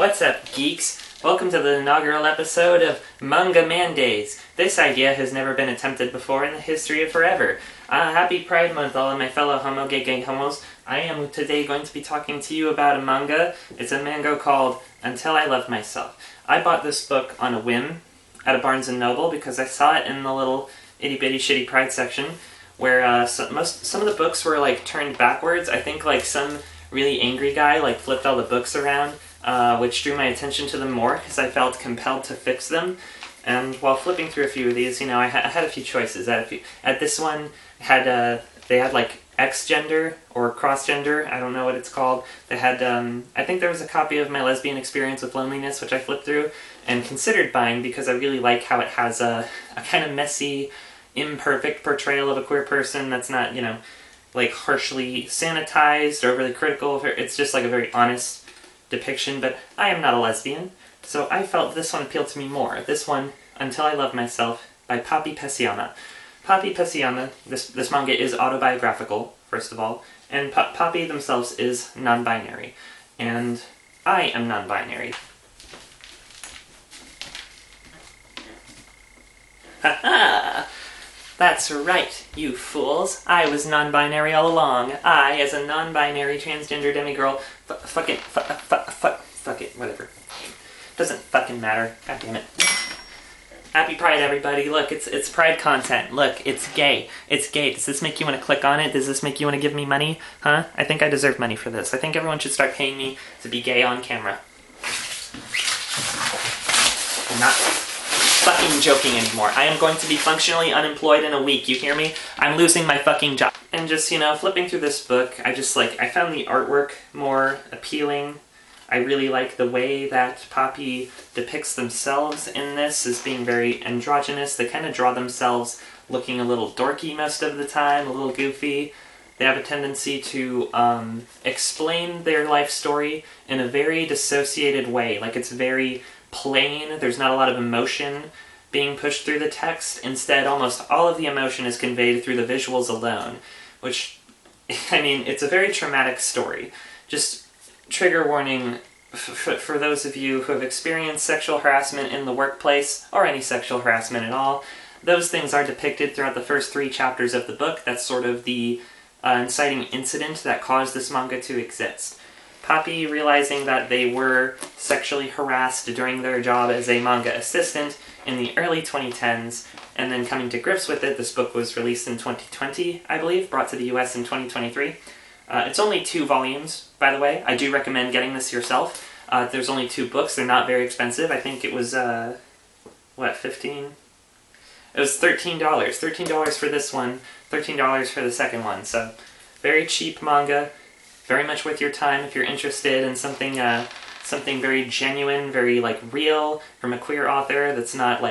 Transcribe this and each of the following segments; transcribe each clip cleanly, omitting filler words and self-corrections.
What's up, geeks? Welcome to the inaugural episode of Manga Man Days. This idea has never been attempted before in the history of forever. Happy Pride Month, all of my fellow gay homos. I am today going to be talking to you about a manga. It's a manga called Until I Loved Myself. I bought this book on a whim at a Barnes & Noble because I saw it in the little itty-bitty shitty Pride section where some of the books were like turned backwards. I think like some really angry guy like flipped all the books around, which drew my attention to them more because I felt compelled to fix them. And while flipping through a few of these, I had a few choices. At this one, they had like X-gender or cross-gender, I don't know what it's called. They had, I think there was a copy of My Lesbian Experience with Loneliness, which I flipped through and considered buying because I really like how it has a kind of messy, imperfect portrayal of a queer person that's not, like harshly sanitized or overly critical of her. It's just like a very honest depiction, but I am not a lesbian, so I felt this one appealed to me more. This one, Until I Loved Myself, by Poppy Pessiana. Poppy Pessiana, this manga is autobiographical, first of all, and Poppy themselves is non-binary, and I am non-binary. Ha-ha! That's right, you fools. I was non-binary all along. I, as a non-binary transgender demigirl, fuck it, whatever. Doesn't fucking matter. God damn it. Happy Pride, everybody. Look, it's Pride content. Look, it's gay. It's gay. Does this make you want to click on it? Does this make you want to give me money? Huh? I think I deserve money for this. I think everyone should start paying me to be gay on camera. I'm not fucking joking anymore. I am going to be functionally unemployed in a week, you hear me? I'm losing my fucking job. And just, flipping through this book, I found the artwork more appealing. I really like the way that Poppy depicts themselves in this as being very androgynous. They kind of draw themselves looking a little dorky most of the time, a little goofy. They have a tendency to explain their life story in a very dissociated way. Like, it's very plain. There's not a lot of emotion being pushed through the text. Instead, almost all of the emotion is conveyed through the visuals alone, which, it's a very traumatic story. Just trigger warning for those of you who have experienced sexual harassment in the workplace, or any sexual harassment at all. Those things are depicted throughout the first 3 chapters of the book. That's sort of the inciting incident that caused this manga to exist. Poppy, realizing that they were sexually harassed during their job as a manga assistant in the early 2010s, and then coming to grips with it. This book was released in 2020, I believe, brought to the US in 2023. It's only 2 volumes, by the way. I do recommend getting this yourself. There's only 2 books. They're not very expensive. I think it was, 15? It was $13. $13 for this one, $13 for the second one. So, very cheap manga. Very much worth your time if you're interested in something very genuine, very real from a queer author. That's not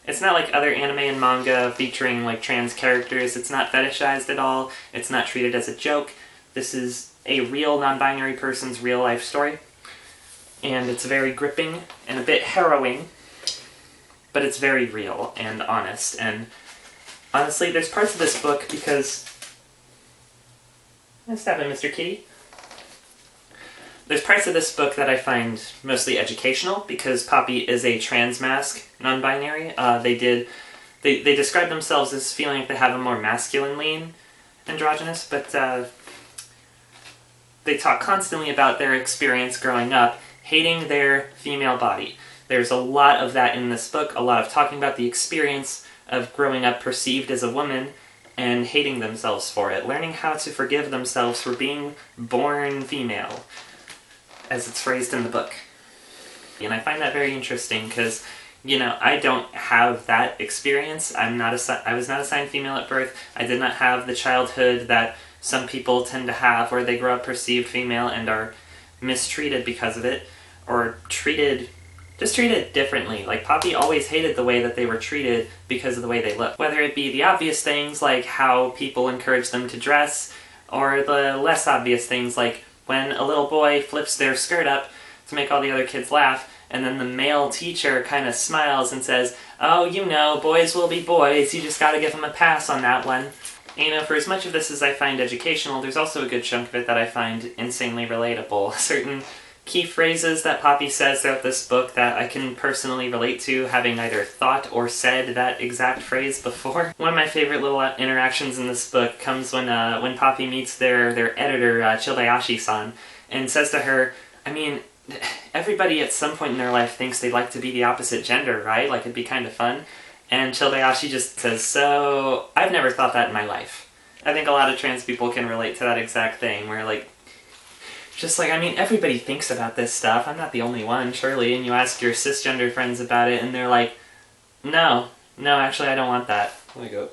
it's not like other anime and manga featuring trans characters. It's not fetishized at all. It's not treated as a joke. This is a real non-binary person's real life story, and it's very gripping and a bit harrowing, but it's very real and honest. And honestly, there's parts of this book because stop it, Mr. Kitty. There's parts of this book that I find mostly educational because Poppy is a trans mask, non-binary. They describe themselves as feeling like they have a more masculine lean, androgynous, but they talk constantly about their experience growing up hating their female body. There's a lot of that in this book, a lot of talking about the experience of growing up perceived as a woman and hating themselves for it, learning how to forgive themselves for being born female, as it's phrased in the book. And I find that very interesting because, I don't have that experience. I was not assigned female at birth. I did not have the childhood that some people tend to have where they grow up perceived female and are mistreated because of it, or treated differently. Like, Poppy always hated the way that they were treated because of the way they looked. Whether it be the obvious things like how people encourage them to dress, or the less obvious things like when a little boy flips their skirt up to make all the other kids laugh, and then the male teacher kind of smiles and says, "Oh, boys will be boys, you just gotta give them a pass on that one." For as much of this as I find educational, there's also a good chunk of it that I find insanely relatable. Certain key phrases that Poppy says throughout this book that I can personally relate to, having either thought or said that exact phrase before. One of my favorite little interactions in this book comes when Poppy meets their editor, Childayashi-san, and says to her, I mean, everybody at some point in their life thinks they'd like to be the opposite gender, right? Like, it'd be kind of fun. And Childayashi just says, so, I've never thought that in my life. I think a lot of trans people can relate to that exact thing, where, like, just like, I mean, everybody thinks about this stuff. I'm not the only one, surely. And you ask your cisgender friends about it, and they're like, no, actually, I don't want that. Oh my god.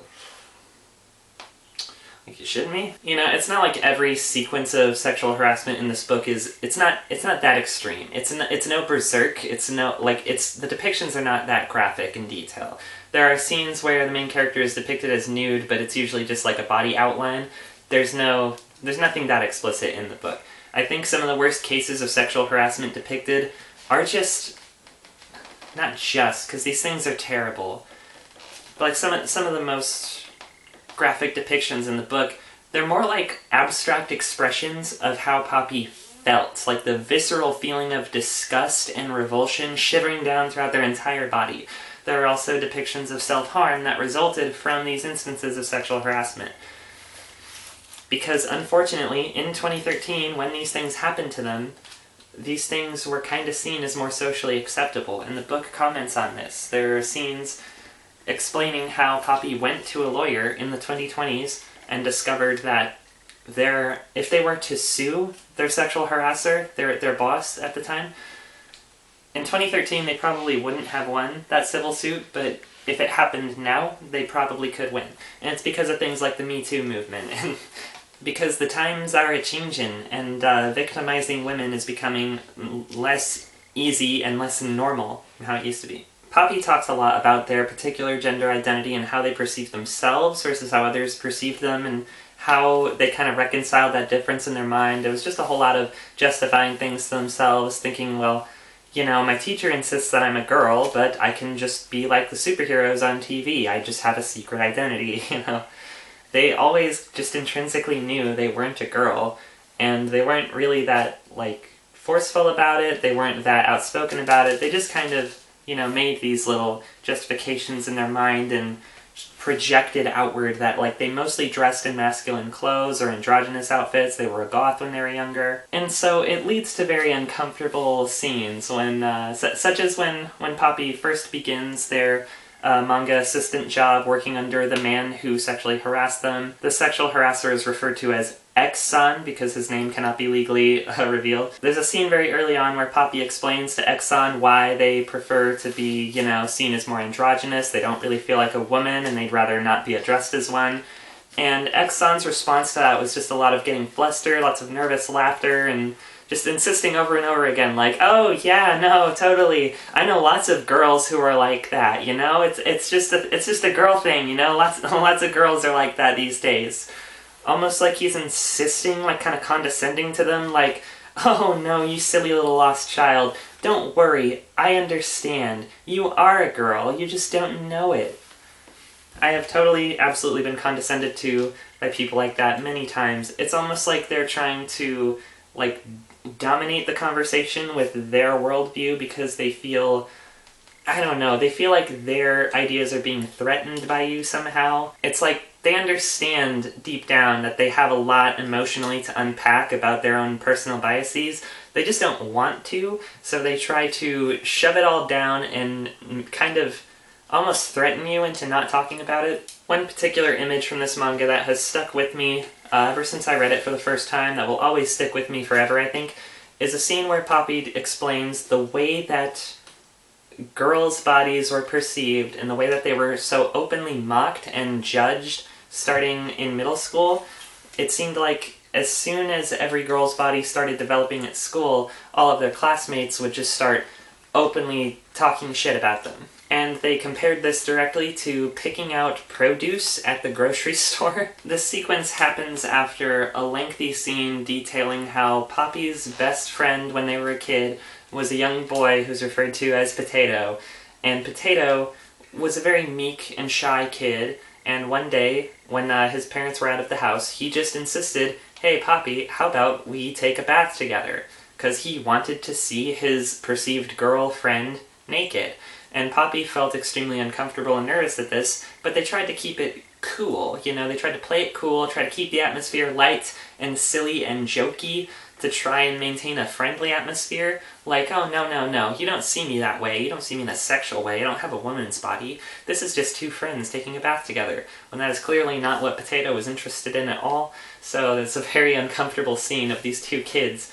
Like, you shouldn't be? You know, it's not like every sequence of sexual harassment in this book is, it's not that extreme. It's no berserk, the depictions are not that graphic in detail. There are scenes where the main character is depicted as nude, but it's usually just like a body outline. There's nothing that explicit in the book. I think some of the worst cases of sexual harassment depicted are not just, because these things are terrible, but like some of the most graphic depictions in the book, they're more like abstract expressions of how Poppy felt, like the visceral feeling of disgust and revulsion shivering down throughout their entire body. There are also depictions of self-harm that resulted from these instances of sexual harassment. Because unfortunately, in 2013, when these things happened to them, these things were kind of seen as more socially acceptable, and the book comments on this. There are scenes explaining how Poppy went to a lawyer in the 2020s and discovered that if they were to sue their sexual harasser, their boss at the time, in 2013 they probably wouldn't have won that civil suit, but if it happened now, they probably could win. And it's because of things like the Me Too movement, and because the times are a-changin', and victimizing women is becoming less easy and less normal than how it used to be. Poppy talks a lot about their particular gender identity and how they perceive themselves versus how others perceive them, and how they kind of reconcile that difference in their mind. It was just a whole lot of justifying things to themselves, thinking, well, you know, my teacher insists that I'm a girl, but I can just be like the superheroes on TV. I just have a secret identity, you know. They always just intrinsically knew they weren't a girl, and they weren't really that, like, forceful about it. They weren't that outspoken about it. They just kind of, you know, made these little justifications in their mind and projected outward that, like, they mostly dressed in masculine clothes or androgynous outfits. They were a goth when they were younger. And so it leads to very uncomfortable scenes when, such as when Poppy first begins their manga assistant job working under the man who sexually harassed them. The sexual harasser is referred to as X-san because his name cannot be legally revealed. There's a scene very early on where Poppy explains to X-san why they prefer to be, you know, seen as more androgynous. They don't really feel like a woman and they'd rather not be addressed as one. And X-san's response to that was just a lot of getting flustered, lots of nervous laughter, and just insisting over and over again, like, oh yeah, no, totally. I know lots of girls who are like that, you know? It's just a girl thing, you know? Lots of girls are like that these days. Almost like he's insisting, like kind of condescending to them, like, oh no, you silly little lost child. Don't worry, I understand. You are a girl, you just don't know it. I have totally, absolutely been condescended to by people like that many times. It's almost like they're trying to, like, dominate the conversation with their worldview because they feel, I don't know, they feel like their ideas are being threatened by you somehow. It's like they understand deep down that they have a lot emotionally to unpack about their own personal biases. They just don't want to, so they try to shove it all down and kind of almost threaten you into not talking about it. One particular image from this manga that has stuck with me ever since I read it for the first time, that will always stick with me forever, I think, is a scene where Poppy explains the way that girls' bodies were perceived and the way that they were so openly mocked and judged starting in middle school. It seemed like as soon as every girl's body started developing at school, all of their classmates would just start openly talking shit about them. And they compared this directly to picking out produce at the grocery store. This sequence happens after a lengthy scene detailing how Poppy's best friend when they were a kid was a young boy who's referred to as Potato. And Potato was a very meek and shy kid, and one day, when his parents were out of the house, he just insisted, hey Poppy, how about we take a bath together? because he wanted to see his perceived girlfriend naked. And Poppy felt extremely uncomfortable and nervous at this, but they tried to keep it cool. You know, they tried to play it cool, try to keep the atmosphere light and silly and jokey to try and maintain a friendly atmosphere. Like, oh, no, you don't see me that way. You don't see me in a sexual way. I don't have a woman's body. This is just two friends taking a bath together. When that is clearly not what Potato was interested in at all. So it's a very uncomfortable scene of these two kids.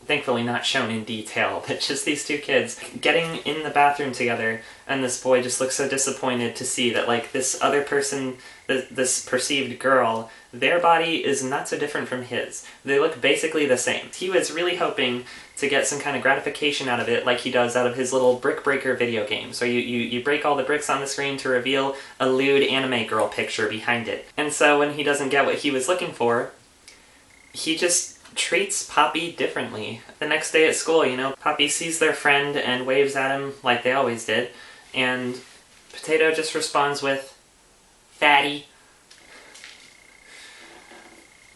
Thankfully not shown in detail, but just these two kids getting in the bathroom together, and this boy just looks so disappointed to see that, like, this other person, this perceived girl, their body is not so different from his. They look basically the same. He was really hoping to get some kind of gratification out of it, like he does out of his little brick breaker video game. So you break all the bricks on the screen to reveal a lewd anime girl picture behind it. And so when he doesn't get what he was looking for, he just treats Poppy differently. The next day at school, you know, Poppy sees their friend and waves at him like they always did, and Potato just responds with, "Fatty."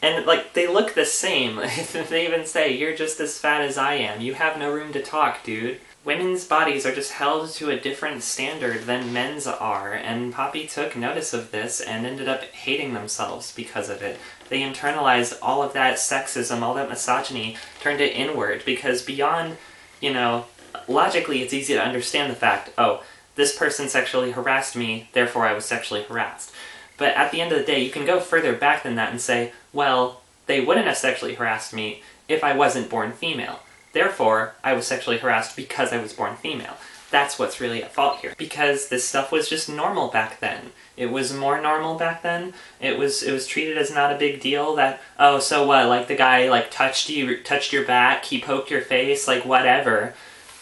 And, like, they look the same. They even say, "You're just as fat as I am. You have no room to talk, dude." Women's bodies are just held to a different standard than men's are, and Poppy took notice of this and ended up hating themselves because of it. They internalized all of that sexism, all that misogyny, turned it inward, because beyond, you know, logically it's easy to understand the fact, oh, this person sexually harassed me, therefore I was sexually harassed. But at the end of the day, you can go further back than that and say, well, they wouldn't have sexually harassed me if I wasn't born female. Therefore, I was sexually harassed because I was born female. That's what's really at fault here. Because this stuff was just normal back then. It was more normal back then. It was treated as not a big deal that, oh, so what, like the guy like touched your back, he poked your face, like whatever.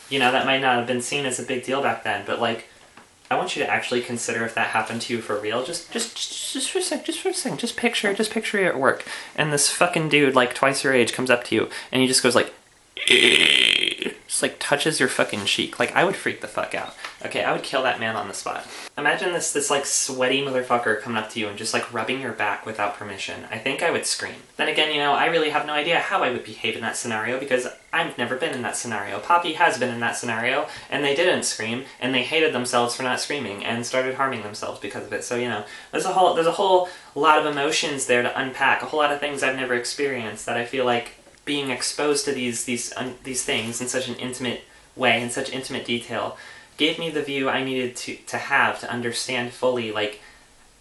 You know, that might not have been seen as a big deal back then, but like, I want you to actually consider if that happened to you for real. Just for a second, just picture you at work, and this fucking dude, like twice your age, comes up to you, and he just goes like, just like touches your fucking cheek. Like, I would freak the fuck out. Okay, I would kill that man on the spot. Imagine this like sweaty motherfucker coming up to you and just like rubbing your back without permission. I think I would scream. Then again, you know, I really have no idea how I would behave in that scenario because I've never been in that scenario. Poppy has been in that scenario, and they didn't scream, and they hated themselves for not screaming and started harming themselves because of it. So, you know, there's a whole lot of emotions there to unpack, a whole lot of things I've never experienced that I feel like being exposed to these things in such an intimate way, in such intimate detail, gave me the view I needed to have to understand fully, like,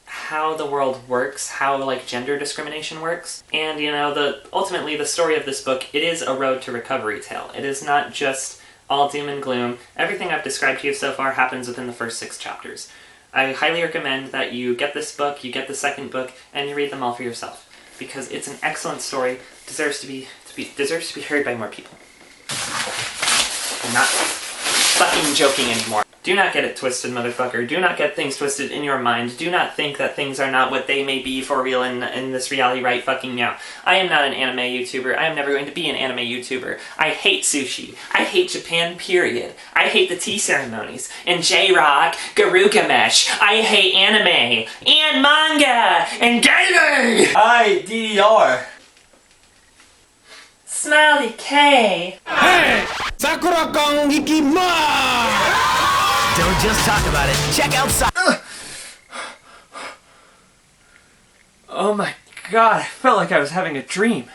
how the world works, how, like, gender discrimination works. And, you know, ultimately the story of this book, it is a road to recovery tale. It is not just all doom and gloom. Everything I've described to you so far happens within the first 6 chapters. I highly recommend that you get this book, you get the second book, and you read them all for yourself. Because it's an excellent story, deserves to be heard by more people. I'm not fucking joking anymore. Do not get it twisted, motherfucker. Do not get things twisted in your mind. Do not think that things are not what they may be for real in this reality right fucking now. I am not an anime YouTuber. I am never going to be an anime YouTuber. I hate sushi. I hate Japan, period. I hate the tea ceremonies. And J-Rock, Garugamesh. I hate anime. And manga. And gaming! Hi, DDR. Smiley K. Hey! Sakura Kong Ikima! Don't just talk about it. Check out Oh my god, I felt like I was having a dream.